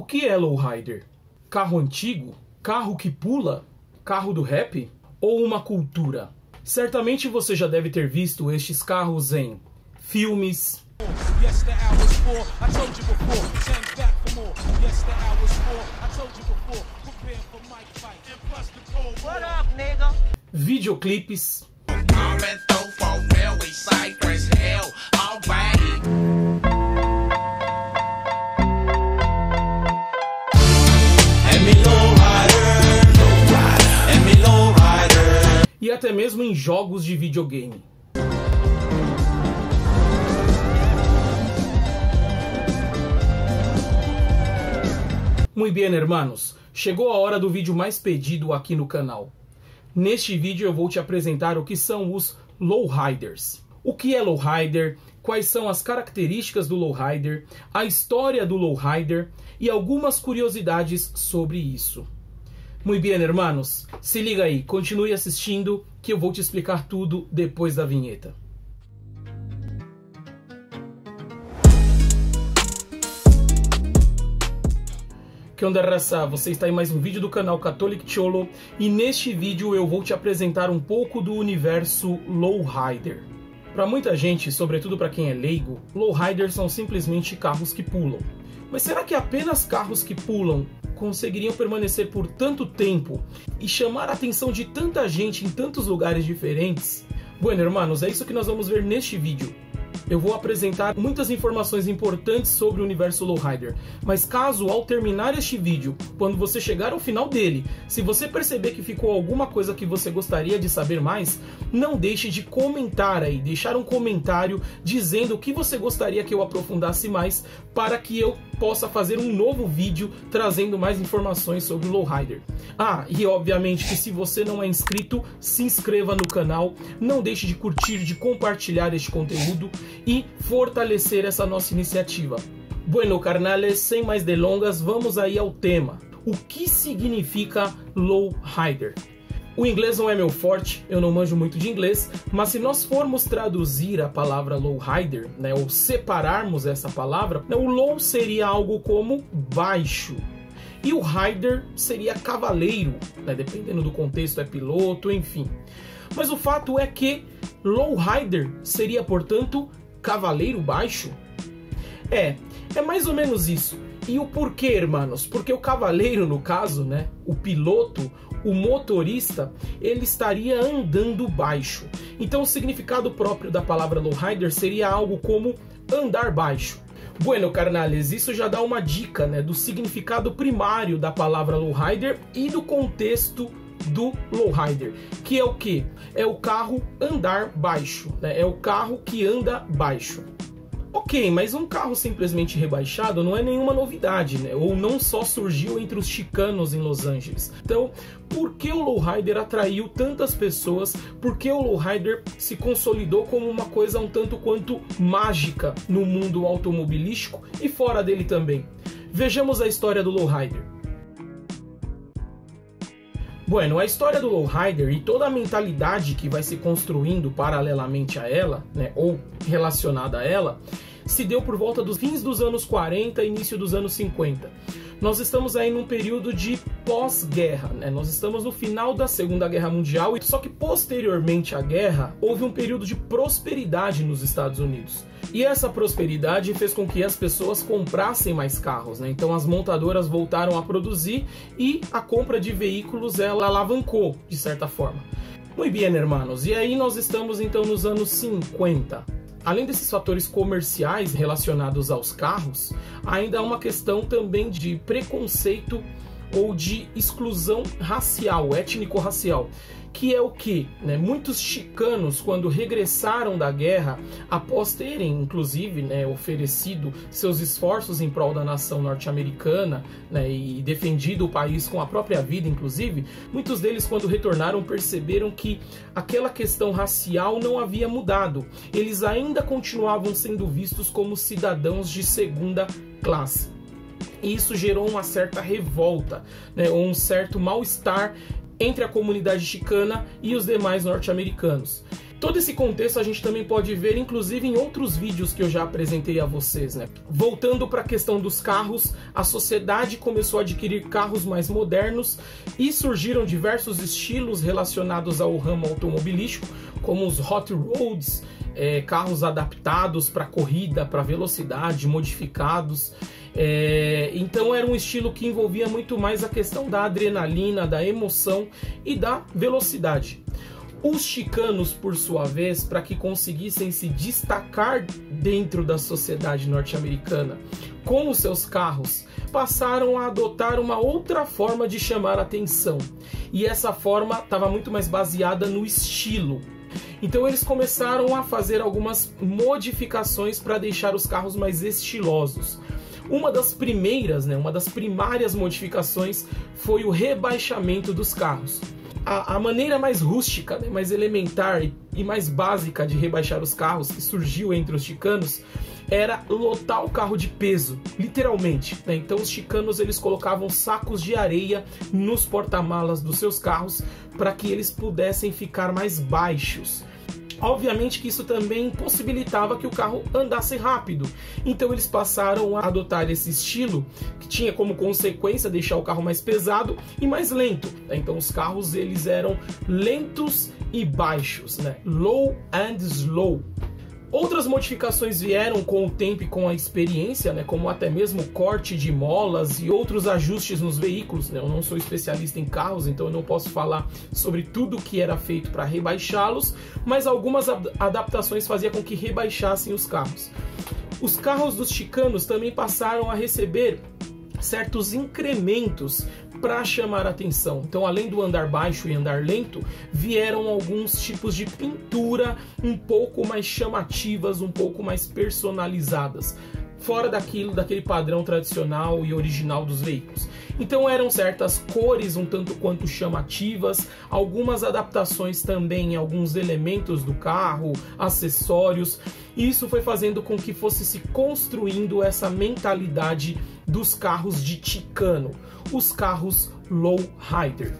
que é lowrider? Carro antigo? Carro que pula? Carro do rap? Ou uma cultura? Certamente você já deve ter visto estes carros em filmes, videoclipes, e até mesmo em jogos de videogame. Muito bem, hermanos, chegou a hora do vídeo mais pedido aqui no canal. Neste vídeo eu vou te apresentar o que são os lowriders. O que é lowrider, quais são as características do lowrider, a história do lowrider e algumas curiosidades sobre isso. Muito bem, hermanos, se liga aí, continue assistindo que eu vou te explicar tudo depois da vinheta. Que onda, raça? Você está em mais um vídeo do canal Catholic Cholo e neste vídeo eu vou te apresentar um pouco do universo lowrider. Para muita gente, sobretudo para quem é leigo, lowriders são simplesmente carros que pulam. Mas será que apenas carros que pulam conseguiriam permanecer por tanto tempo e chamar a atenção de tanta gente em tantos lugares diferentes? Bueno, hermanos, é isso que nós vamos ver neste vídeo. Eu vou apresentar muitas informações importantes sobre o universo lowrider, mas caso ao terminar este vídeo, quando você chegar ao final dele, se você perceber que ficou alguma coisa que você gostaria de saber mais, não deixe de comentar aí, deixar um comentário dizendo o que você gostaria que eu aprofundasse mais, para que eu possa fazer um novo vídeo trazendo mais informações sobre o lowrider. Ah, e obviamente que se você não é inscrito, se inscreva no canal, não deixe de curtir, de compartilhar este conteúdo e fortalecer essa nossa iniciativa. Bueno, carnales, sem mais delongas, vamos aí ao tema. O que significa lowrider? O inglês não é meu forte, eu não manjo muito de inglês, mas se nós formos traduzir a palavra lowrider, né, ou separarmos essa palavra, né, o low seria algo como baixo. E o rider seria cavaleiro, né, dependendo do contexto, é piloto, enfim. Mas o fato é que lowrider seria, portanto, cavaleiro baixo? É mais ou menos isso. E o porquê, hermanos? Porque o cavaleiro, no caso, né, o piloto, o motorista, ele estaria andando baixo. Então o significado próprio da palavra lowrider seria algo como andar baixo. Bueno, carnales, isso já dá uma dica, né, do significado primário da palavra lowrider e do contexto do lowrider, que é o que? É o carro andar baixo, né? É o carro que anda baixo. Ok, mas um carro simplesmente rebaixado não é nenhuma novidade, né? Ou não só surgiu entre os chicanos em Los Angeles. Então, por que o lowrider atraiu tantas pessoas? Por que o lowrider se consolidou como uma coisa um tanto quanto mágica no mundo automobilístico e fora dele também? Vejamos a história do lowrider. Bueno, a história do lowrider e toda a mentalidade que vai se construindo paralelamente a ela, né, ou relacionada a ela, se deu por volta dos fins dos anos 40 e início dos anos 50. Nós estamos aí num período de pós-guerra, né? Nós estamos no final da Segunda Guerra Mundial, só que posteriormente à guerra houve um período de prosperidade nos Estados Unidos. E essa prosperidade fez com que as pessoas comprassem mais carros, né? Então as montadoras voltaram a produzir e a compra de veículos ela alavancou, de certa forma. Muito bem, hermanos. E aí nós estamos então nos anos 50. Além desses fatores comerciais relacionados aos carros, ainda há uma questão também de preconceito ou de exclusão racial, étnico-racial, que é o que? Né? Muitos chicanos, quando regressaram da guerra, após terem, inclusive, né, oferecido seus esforços em prol da nação norte-americana, né, e defendido o país com a própria vida, inclusive, muitos deles, quando retornaram, perceberam que aquela questão racial não havia mudado. Eles ainda continuavam sendo vistos como cidadãos de segunda classe. E isso gerou uma certa revolta, né, ou um certo mal-estar entre a comunidade chicana e os demais norte-americanos. Todo esse contexto a gente também pode ver, inclusive, em outros vídeos que eu já apresentei a vocês, né? Voltando para a questão dos carros, a sociedade começou a adquirir carros mais modernos e surgiram diversos estilos relacionados ao ramo automobilístico, como os hot rods, carros adaptados para corrida, para velocidade, modificados. Então era um estilo que envolvia muito mais a questão da adrenalina, da emoção e da velocidade. Os chicanos, por sua vez, para que conseguissem se destacar dentro da sociedade norte-americana com os seus carros, passaram a adotar uma outra forma de chamar a atenção. E essa forma estava muito mais baseada no estilo. Então eles começaram a fazer algumas modificações para deixar os carros mais estilosos. Uma das primeiras, uma das primárias modificações foi o rebaixamento dos carros. A maneira mais rústica, mais elementar e mais básica de rebaixar os carros que surgiu entre os chicanos era lotar o carro de peso, literalmente. Então os chicanos eles colocavam sacos de areia nos porta-malas dos seus carros para que eles pudessem ficar mais baixos. Obviamente que isso também possibilitava que o carro andasse rápido. Então eles passaram a adotar esse estilo que tinha como consequência deixar o carro mais pesado e mais lento. Então os carros eles eram lentos e baixos, low and slow. Outras modificações vieram com o tempo e com a experiência, como até mesmo corte de molas e outros ajustes nos veículos. Eu não sou especialista em carros, então eu não posso falar sobre tudo que era feito para rebaixá-los, mas algumas adaptações faziam com que rebaixassem os carros. Os carros dos chicanos também passaram a receber certos incrementos para chamar a atenção. Então, além do andar baixo e andar lento, vieram alguns tipos de pintura um pouco mais chamativas, um pouco mais personalizadas, fora daquele padrão tradicional e original dos veículos. Então eram certas cores um tanto quanto chamativas, algumas adaptações também em alguns elementos do carro, acessórios. Isso foi fazendo com que fosse se construindo essa mentalidade dos carros de chicano, os carros lowrider.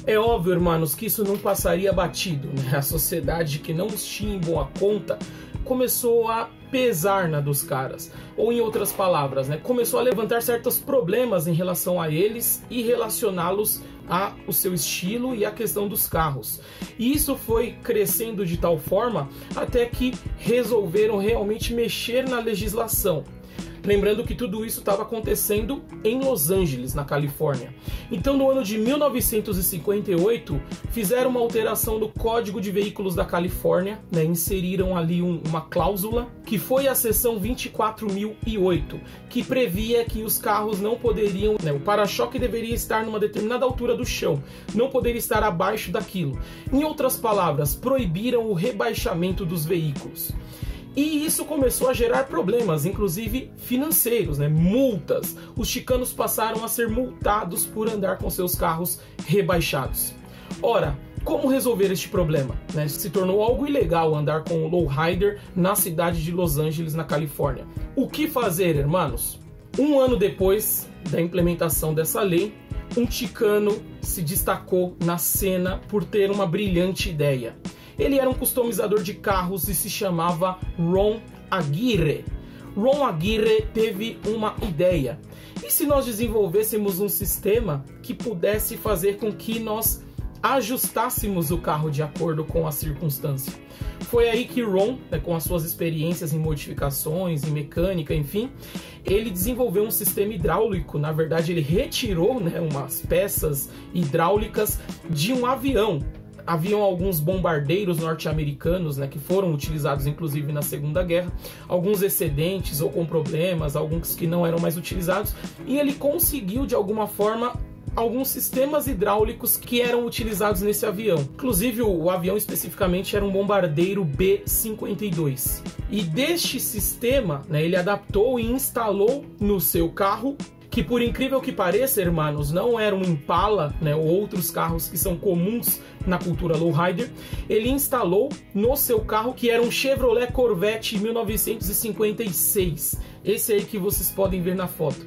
É óbvio, irmãos, que isso não passaria batido, A sociedade que não os tinha em boa conta começou a pesar na dos caras, ou em outras palavras, começou a levantar certos problemas em relação a eles e relacioná-los ao seu estilo e à questão dos carros. E isso foi crescendo de tal forma até que resolveram realmente mexer na legislação. Lembrando que tudo isso estava acontecendo em Los Angeles, na Califórnia. Então, no ano de 1958, fizeram uma alteração no Código de Veículos da Califórnia, inseriram ali uma cláusula, que foi a seção 24.008, que previa que os carros não poderiam, o para-choque deveria estar numa determinada altura do chão, não poderia estar abaixo daquilo. Em outras palavras, proibiram o rebaixamento dos veículos. E isso começou a gerar problemas, inclusive financeiros, multas. Os chicanos passaram a ser multados por andar com seus carros rebaixados. Ora, como resolver este problema? Se tornou algo ilegal andar com o lowrider na cidade de Los Angeles, na Califórnia. O que fazer, irmãos? Um ano depois da implementação dessa lei, um chicano se destacou na cena por ter uma brilhante ideia. Ele era um customizador de carros e se chamava Ron Aguirre. Ron Aguirre teve uma ideia. E se nós desenvolvêssemos um sistema que pudesse fazer com que nós ajustássemos o carro de acordo com a circunstância? Foi aí que Ron, com as suas experiências em modificações, em mecânica, enfim, ele desenvolveu um sistema hidráulico. Na verdade, ele retirou umas peças hidráulicas de um avião. Haviam alguns bombardeiros norte-americanos, que foram utilizados inclusive na Segunda Guerra, alguns excedentes ou com problemas, alguns que não eram mais utilizados, e ele conseguiu de alguma forma alguns sistemas hidráulicos que eram utilizados nesse avião. Inclusive o avião especificamente era um bombardeiro B-52. E deste sistema, ele adaptou e instalou no seu carro, que por incrível que pareça, irmãos, não era um Impala, ou outros carros que são comuns na cultura lowrider. Ele instalou no seu carro, que era um Chevrolet Corvette 1956. Esse aí que vocês podem ver na foto.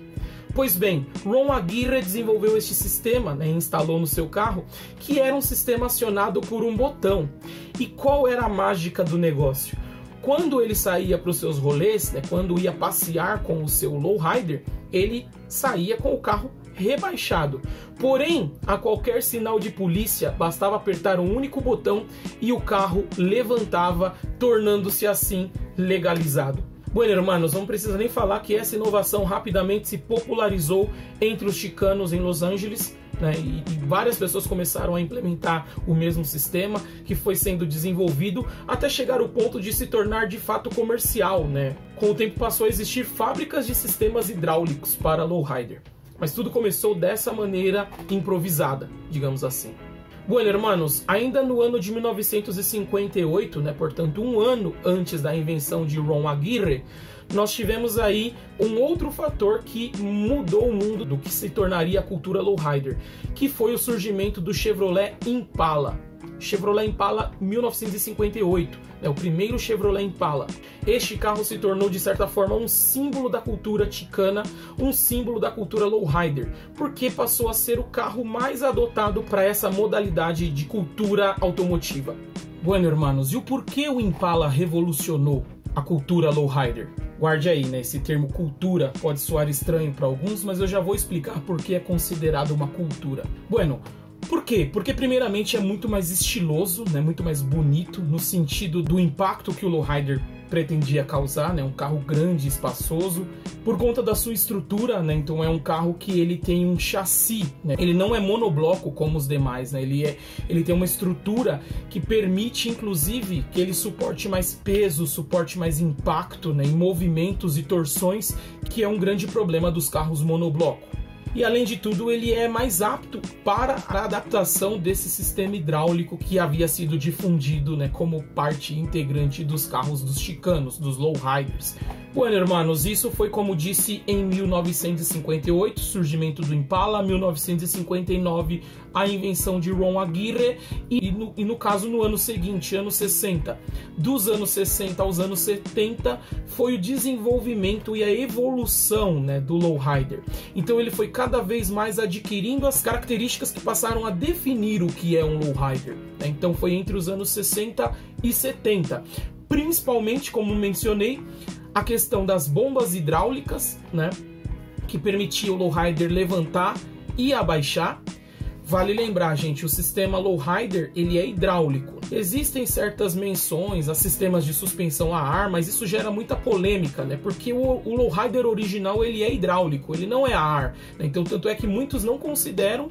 Pois bem, Ron Aguirre desenvolveu este sistema, né, e instalou no seu carro, que era um sistema acionado por um botão. E qual era a mágica do negócio? Quando ele saía para os seus rolês, né, quando ia passear com o seu lowrider, ele saía com o carro rebaixado. Porém, a qualquer sinal de polícia, bastava apertar um único botão e o carro levantava, tornando-se assim legalizado. Bueno, hermanos, não precisa nem falar que essa inovação rapidamente se popularizou entre os chicanos em Los Angeles, né, e várias pessoas começaram a implementar o mesmo sistema que foi sendo desenvolvido até chegar ao ponto de se tornar de fato comercial, né? Com o tempo passou a existir fábricas de sistemas hidráulicos para lowrider. Mas tudo começou dessa maneira improvisada, digamos assim. Bueno, hermanos, ainda no ano de 1958, né, portanto um ano antes da invenção de Ron Aguirre, nós tivemos aí um outro fator que mudou o mundo do que se tornaria a cultura lowrider, que foi o surgimento do Chevrolet Impala. Chevrolet Impala 1958, né, o primeiro Chevrolet Impala. Este carro se tornou de certa forma um símbolo da cultura chicana, um símbolo da cultura lowrider, porque passou a ser o carro mais adotado para essa modalidade de cultura automotiva. Bueno, hermanos, e o porquê o Impala revolucionou a cultura lowrider? Guarde aí, né? Esse termo cultura pode soar estranho para alguns, mas eu já vou explicar por que é considerado uma cultura. Bueno, por quê? Porque primeiramente é muito mais estiloso, né? Muito mais bonito, no sentido do impacto que o lowrider pretendia causar, né? Um carro grande, espaçoso, por conta da sua estrutura, né? Então é um carro que ele tem um chassi, né? Ele não é monobloco como os demais, né? Ele tem uma estrutura que permite, inclusive, que ele suporte mais peso, suporte mais impacto, né? Em movimentos e torções, que é um grande problema dos carros monobloco. E além de tudo, ele é mais apto para a adaptação desse sistema hidráulico que havia sido difundido, né, como parte integrante dos carros dos chicanos, dos lowriders. Bueno, hermanos, isso foi, como disse, em 1958, surgimento do Impala, 1959, a invenção de Ron Aguirre, e no caso no ano seguinte, anos 60. Dos anos 60 aos anos 70, foi o desenvolvimento e a evolução, né, do lowrider. Então ele foi cada vez mais adquirindo as características que passaram a definir o que é um lowrider, né? Então foi entre os anos 60 e 70. Principalmente, como mencionei, a questão das bombas hidráulicas, né, que permitia o lowrider levantar e abaixar. Vale lembrar, gente, o sistema lowrider, ele é hidráulico. Existem certas menções a sistemas de suspensão a ar, mas isso gera muita polêmica, né? Porque o lowrider original, ele é hidráulico, ele não é a ar, né? Então, tanto é que muitos não consideram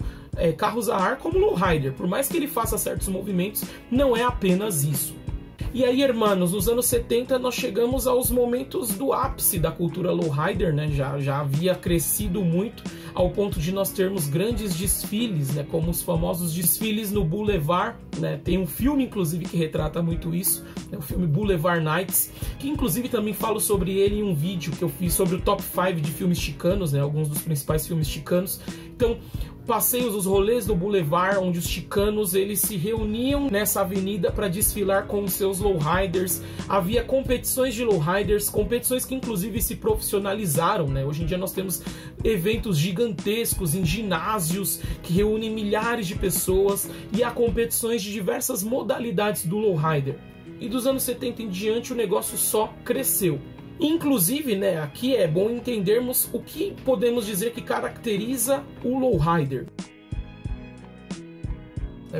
carros a ar como lowrider. Por mais que ele faça certos movimentos, não é apenas isso. E aí, hermanos, nos anos 70 nós chegamos aos momentos do ápice da cultura lowrider, né? Já havia crescido muito ao ponto de nós termos grandes desfiles, né? Como os famosos desfiles no Boulevard, né? Tem um filme, inclusive, que retrata muito isso, né? O filme Boulevard Nights, que inclusive também falo sobre ele em um vídeo que eu fiz sobre o top 5 de filmes chicanos, né? Alguns dos principais filmes chicanos. Então, passeios, os rolês do Boulevard, onde os chicanos eles se reuniam nessa avenida para desfilar com os seus lowriders. Havia competições de lowriders, competições que inclusive se profissionalizaram, né? Hoje em dia nós temos eventos gigantescos em ginásios que reúnem milhares de pessoas, e há competições de diversas modalidades do lowrider. E dos anos 70 em diante o negócio só cresceu. Inclusive, né, aqui é bom entendermos o que podemos dizer que caracteriza o lowrider.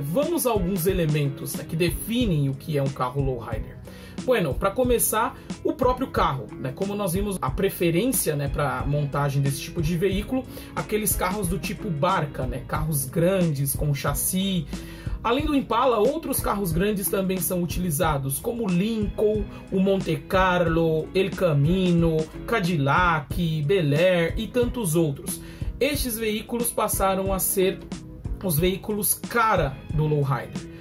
Vamos a alguns elementos, né, que definem o que é um carro lowrider. Bueno, para começar, o próprio carro, né? Como nós vimos a preferência, né, para montagem desse tipo de veículo, aqueles carros do tipo barca, né, carros grandes com chassi. Além do Impala, outros carros grandes também são utilizados, como o Lincoln, o Monte Carlo, El Camino, Cadillac, Bel Air e tantos outros. Estes veículos passaram a ser os veículos cara do lowrider.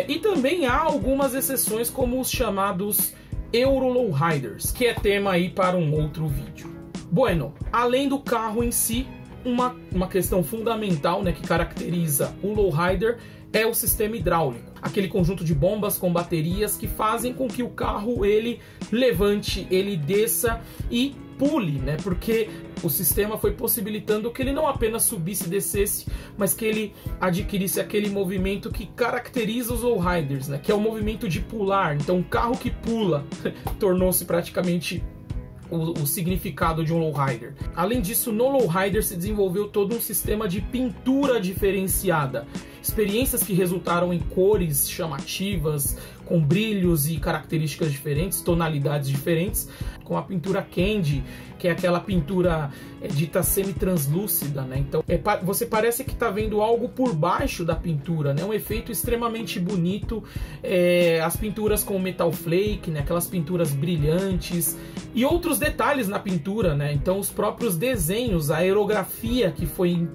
E também há algumas exceções, como os chamados Euro Lowriders, que é tema aí para um outro vídeo. Bueno, além do carro em si, uma questão fundamental, né, que caracteriza o lowrider é o sistema hidráulico, aquele conjunto de bombas com baterias que fazem com que o carro ele levante, ele desça e pule, né? Porque o sistema foi possibilitando que ele não apenas subisse e descesse, mas que ele adquirisse aquele movimento que caracteriza os lowriders, né? Que é o movimento de pular. Então, um carro que pula tornou-se praticamente o significado de um lowrider. Além disso, no lowrider se desenvolveu todo um sistema de pintura diferenciada. Experiências que resultaram em cores chamativas, com brilhos e características diferentes, tonalidades diferentes, com a pintura candy, que é aquela pintura dita semi-translúcida, né? Então você parece que está vendo algo por baixo da pintura, né? Um efeito extremamente bonito. As pinturas com metal flake, né? Aquelas pinturas brilhantes e outros detalhes na pintura, né? Então os próprios desenhos, a aerografia que foi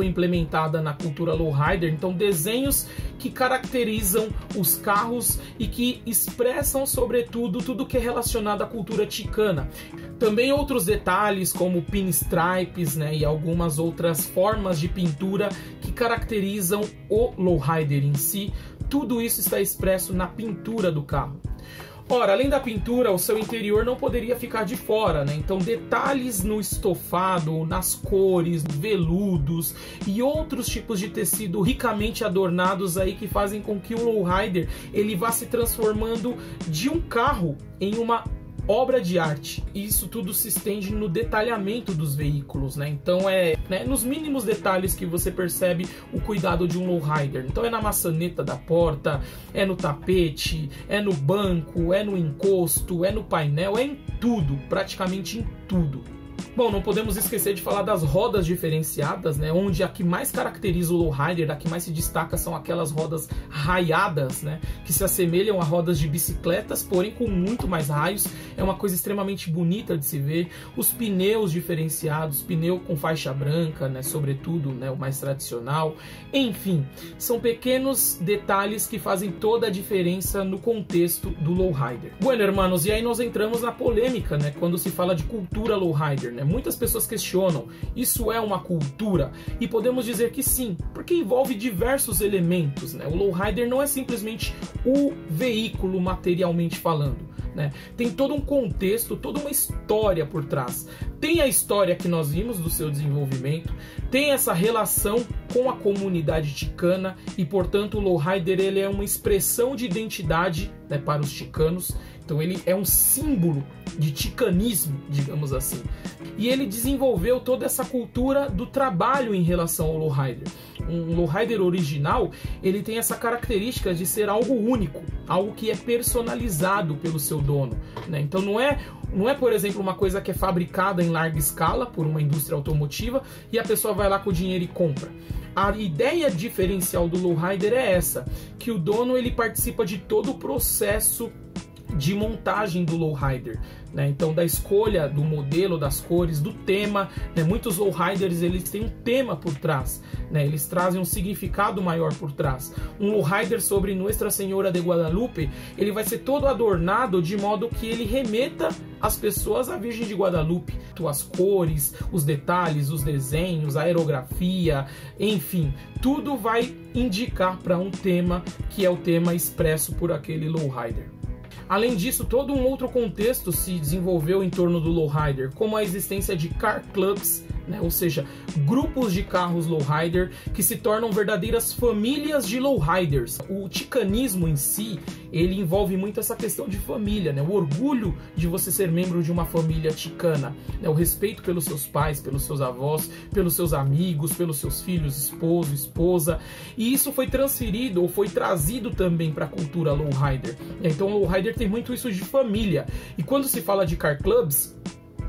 implementada na cultura lowrider, então desenhos que caracterizam os carros e que expressam sobretudo tudo que é relacionado à cultura ticana. Também outros detalhes como pinstripes, né, e algumas outras formas de pintura que caracterizam o lowrider em si. Tudo isso está expresso na pintura do carro. Ora, além da pintura, o seu interior não poderia ficar de fora, né? Então, detalhes no estofado, nas cores, veludos e outros tipos de tecido ricamente adornados aí que fazem com que o lowrider ele vá se transformando de um carro em uma obra de arte. Isso tudo se estende no detalhamento dos veículos, né? Então nos mínimos detalhes que você percebe o cuidado de um lowrider. Então é na maçaneta da porta, é no tapete, é no banco, é no encosto, é no painel, é em tudo, praticamente em tudo. Bom, não podemos esquecer de falar das rodas diferenciadas, né? Onde a que mais caracteriza o lowrider, a que mais se destaca são aquelas rodas raiadas, né? Que se assemelham a rodas de bicicletas, porém com muito mais raios. É uma coisa extremamente bonita de se ver. Os pneus diferenciados, pneu com faixa branca, né? Sobretudo, né? O mais tradicional. Enfim, são pequenos detalhes que fazem toda a diferença no contexto do lowrider. Bueno, hermanos, e aí nós entramos na polêmica, né? Quando se fala de cultura lowrider, né? Muitas pessoas questionam, isso é uma cultura? E podemos dizer que sim, porque envolve diversos elementos, né? O lowrider não é simplesmente o veículo materialmente falando, né? Tem todo um contexto, toda uma história por trás. Tem a história que nós vimos do seu desenvolvimento, tem essa relação com a comunidade ticana e, portanto, o lowrider ele é uma expressão de identidade, né, para os ticanos. Então ele é um símbolo de ticanismo, digamos assim. E ele desenvolveu toda essa cultura do trabalho em relação ao lowrider. Um lowrider original, ele tem essa característica de ser algo único, algo que é personalizado pelo seu dono, né? Então não é, por exemplo, uma coisa que é fabricada em larga escala por uma indústria automotiva e a pessoa vai lá com o dinheiro e compra. A ideia diferencial do lowrider é essa, que o dono ele participa de todo o processo de montagem do lowrider, né? Então da escolha do modelo, das cores, do tema, né? Muitos lowriders eles têm um tema por trás, né? Eles trazem um significado maior por trás. Um lowrider sobre Nuestra Senhora de Guadalupe, ele vai ser todo adornado de modo que ele remeta as pessoas à Virgem de Guadalupe. As cores, os detalhes, os desenhos, a aerografia, enfim, tudo vai indicar para um tema que é o tema expresso por aquele lowrider. Além disso, todo um outro contexto se desenvolveu em torno do lowrider, como a existência de car clubs, né? Ou seja, grupos de carros lowrider que se tornam verdadeiras famílias de lowriders. O ticanismo em si, ele envolve muito essa questão de família, né? O orgulho de você ser membro de uma família ticana, né? O respeito pelos seus pais, pelos seus avós, pelos seus amigos, pelos seus filhos, esposo, esposa. E isso foi transferido ou foi trazido também para a cultura lowrider. Então o lowrider tem muito isso de família. E quando se fala de car clubs,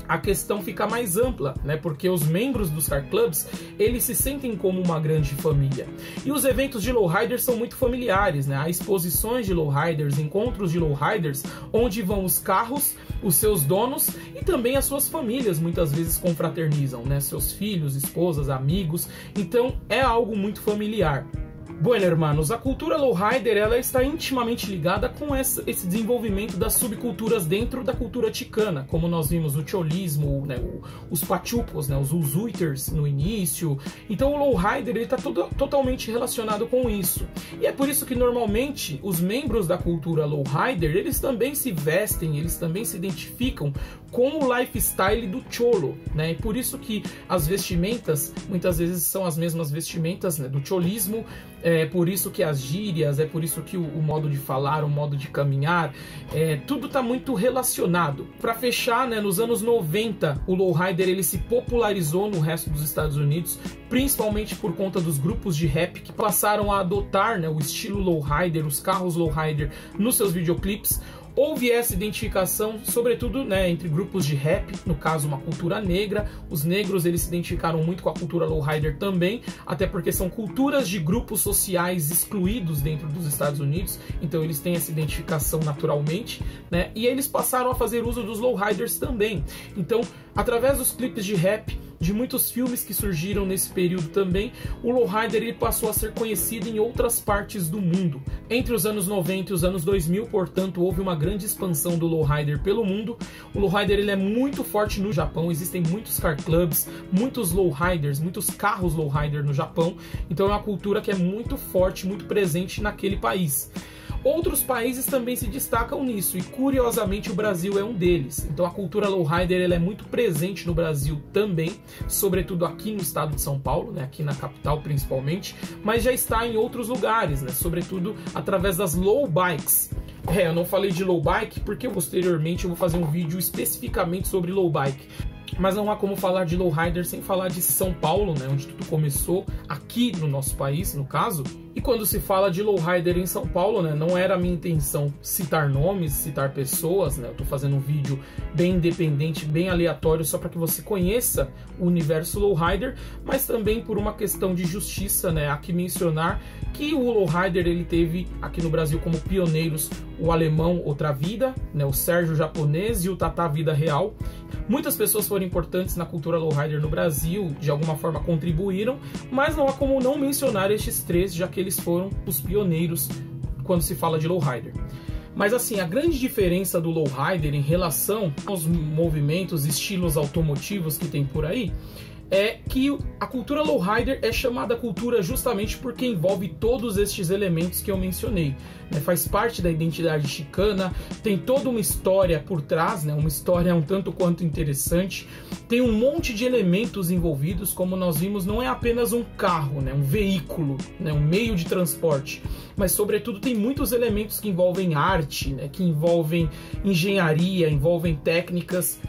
a questão fica mais ampla, né? Porque os membros dos car clubs, eles se sentem como uma grande família. E os eventos de lowriders são muito familiares, né? Há exposições de lowriders, encontros de lowriders, onde vão os carros, os seus donos e também as suas famílias, muitas vezes confraternizam, né? Seus filhos, esposas, amigos. Então é algo muito familiar. Bueno, hermanos, a cultura lowrider ela está intimamente ligada com esse desenvolvimento das subculturas dentro da cultura ticana, como nós vimos o cholismo, né, os pachupos, né, os usuiters no início. Então o lowrider está totalmente relacionado com isso. E é por isso que normalmente os membros da cultura lowrider, eles também se vestem, eles também se identificam com o lifestyle do cholo, né? E por isso que as vestimentas muitas vezes são as mesmas vestimentas, né, do cholismo. É por isso que as gírias, é por isso que o modo de falar, o modo de caminhar, tudo está muito relacionado. Para fechar, né, nos anos 90, o lowrider ele se popularizou no resto dos Estados Unidos, principalmente por conta dos grupos de rap que passaram a adotar, né, o estilo lowrider, os carros lowrider nos seus videoclipes. Houve essa identificação, sobretudo, né, entre grupos de rap, no caso uma cultura negra. Os negros eles se identificaram muito com a cultura lowrider também, até porque são culturas de grupos sociais excluídos dentro dos Estados Unidos, então eles têm essa identificação naturalmente, né? E eles passaram a fazer uso dos lowriders também. Então, através dos clipes de rap, de muitos filmes que surgiram nesse período também, o lowrider ele passou a ser conhecido em outras partes do mundo. Entre os anos 90 e os anos 2000, portanto, houve uma grande expansão do lowrider pelo mundo. O lowrider ele é muito forte no Japão, existem muitos car clubs, muitos lowriders, muitos carros lowrider no Japão, então é uma cultura que é muito forte, muito presente naquele país. Outros países também se destacam nisso, e curiosamente o Brasil é um deles. Então a cultura lowrider ela é muito presente no Brasil também, sobretudo aqui no estado de São Paulo, né, aqui na capital principalmente, mas já está em outros lugares, né, sobretudo através das low bikes. Eu não falei de low bike porque posteriormente eu vou fazer um vídeo especificamente sobre low bike. Mas não há como falar de lowrider sem falar de São Paulo, né, onde tudo começou, aqui no nosso país, no caso. E quando se fala de lowrider em São Paulo, né, não era a minha intenção citar nomes, citar pessoas, né, eu tô fazendo um vídeo bem independente, bem aleatório, só para que você conheça o universo lowrider, mas também por uma questão de justiça, né, há que mencionar que o lowrider ele teve aqui no Brasil como pioneiros o alemão Outra Vida, né, o Sérgio Japonês e o Tata Vida Real. Muitas pessoas foram importantes na cultura lowrider no Brasil, de alguma forma contribuíram, mas não há como não mencionar estes três, já que eles foram os pioneiros quando se fala de lowrider. Mas assim, a grande diferença do lowrider em relação aos movimentos, estilos automotivos que tem por aí, é que a cultura lowrider é chamada cultura justamente porque envolve todos estes elementos que eu mencionei, né? Faz parte da identidade chicana, tem toda uma história por trás, né? Uma história um tanto quanto interessante, tem um monte de elementos envolvidos, como nós vimos, não é apenas um carro, né? Um veículo, né? Um meio de transporte, mas sobretudo tem muitos elementos que envolvem arte, né? Que envolvem engenharia, envolvem técnicas.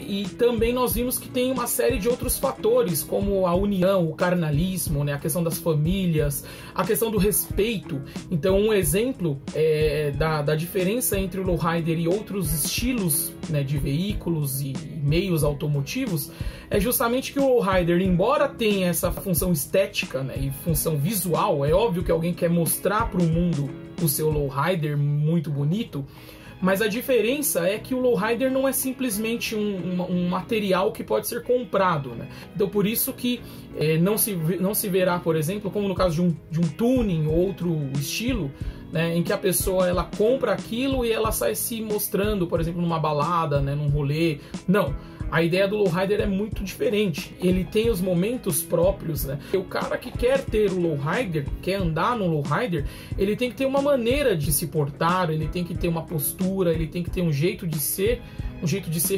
E também nós vimos que tem uma série de outros fatores, como a união, o carnalismo, né, a questão das famílias, a questão do respeito. Então um exemplo da diferença entre o lowrider e outros estilos, né, de veículos e meios automotivos é justamente que o lowrider, embora tenha essa função estética, né, e função visual, é óbvio que alguém quer mostrar para o mundo o seu lowrider muito bonito, mas a diferença é que o lowrider não é simplesmente um material que pode ser comprado, né? Então por isso que não se verá, por exemplo, como no caso de um tuning ou outro estilo, né, em que a pessoa ela compra aquilo e ela sai se mostrando, por exemplo, numa balada, né, num rolê. Não. A ideia do lowrider é muito diferente, ele tem os momentos próprios, né? O cara que quer ter o lowrider, quer andar no lowrider, ele tem que ter uma maneira de se portar, ele tem que ter uma postura, ele tem que ter um jeito de ser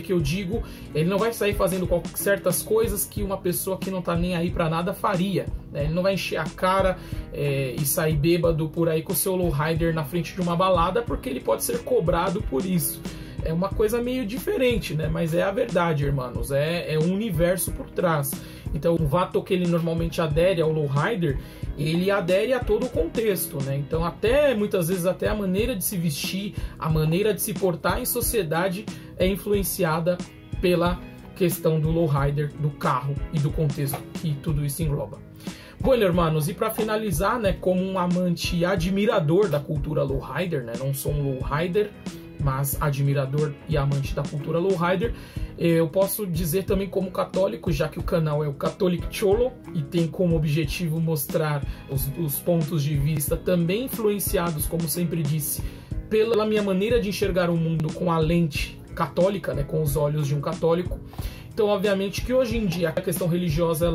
que eu digo, ele não vai sair fazendo certas coisas que uma pessoa que não tá nem aí pra nada faria, né? Ele não vai encher a cara e sair bêbado por aí com o seu lowrider na frente de uma balada, porque ele pode ser cobrado por isso. É uma coisa meio diferente, né? Mas é a verdade, irmãos. É um universo por trás. Então, o vato que ele normalmente adere ao lowrider, ele adere a todo o contexto, né? Então, muitas vezes, até a maneira de se vestir, a maneira de se portar em sociedade é influenciada pela questão do lowrider, do carro e do contexto que tudo isso engloba. Bom, hermanos, e para finalizar, né, como um amante e admirador da cultura lowrider, né? Não sou um lowrider, mas admirador e amante da cultura lowrider. Eu posso dizer também como católico, já que o canal é o Catholic Cholo e tem como objetivo mostrar os pontos de vista também influenciados, como sempre disse, pela minha maneira de enxergar o mundo com a lente católica, né, com os olhos de um católico. Então, obviamente que hoje em dia a questão religiosa,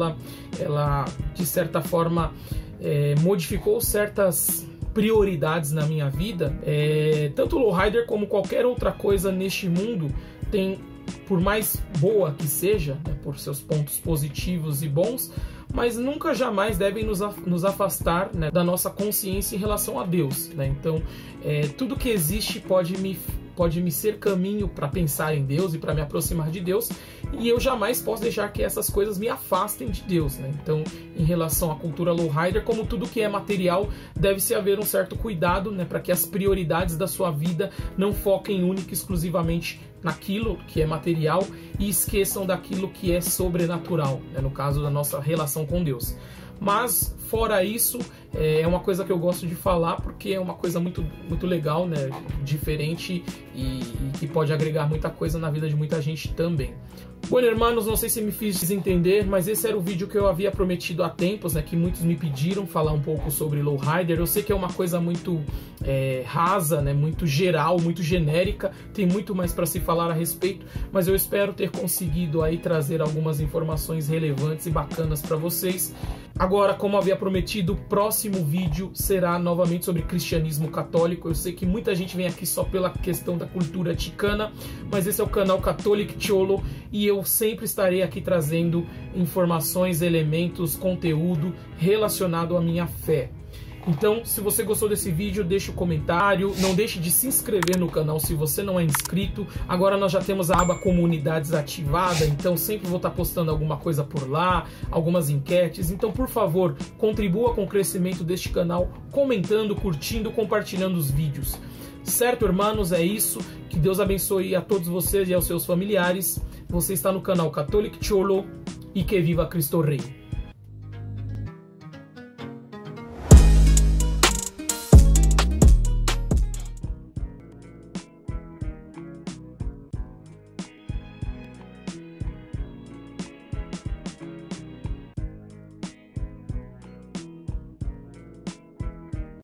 ela de certa forma modificou certas prioridades na minha vida. Tanto o lowrider como qualquer outra coisa neste mundo tem, por mais boa que seja, né, por seus pontos positivos e bons, mas nunca jamais devem nos afastar, né, da nossa consciência em relação a Deus, né? Então, tudo que existe pode me ser caminho para pensar em Deus e para me aproximar de Deus, e eu jamais posso deixar que essas coisas me afastem de Deus, né? Então, em relação à cultura lowrider, como tudo que é material, deve-se haver um certo cuidado, né, para que as prioridades da sua vida não foquem única e exclusivamente naquilo que é material e esqueçam daquilo que é sobrenatural, né, no caso da nossa relação com Deus. Mas, fora isso, é uma coisa que eu gosto de falar porque é uma coisa muito, muito legal, né, diferente e que pode agregar muita coisa na vida de muita gente também. Bom, irmãos, não sei se me fiz entender, mas esse era o vídeo que eu havia prometido há tempos, né, que muitos me pediram falar um pouco sobre lowrider. Eu sei que é uma coisa muito rasa, né, muito geral, muito genérica, tem muito mais para se falar a respeito, mas eu espero ter conseguido aí trazer algumas informações relevantes e bacanas para vocês. Agora, como havia prometido, o próximo vídeo será novamente sobre cristianismo católico. Eu sei que muita gente vem aqui só pela questão da cultura ticana, mas esse é o canal Catholic Cholo e eu sempre estarei aqui trazendo informações, elementos, conteúdo relacionado à minha fé. Então, se você gostou desse vídeo, deixa o comentário, não deixe de se inscrever no canal se você não é inscrito. Agora nós já temos a aba comunidades ativada, então sempre vou estar postando alguma coisa por lá, algumas enquetes. Então, por favor, contribua com o crescimento deste canal, comentando, curtindo, compartilhando os vídeos. Certo, irmãos? É isso. Que Deus abençoe a todos vocês e aos seus familiares. Você está no canal Catholic Cholo e que viva Cristo Rei.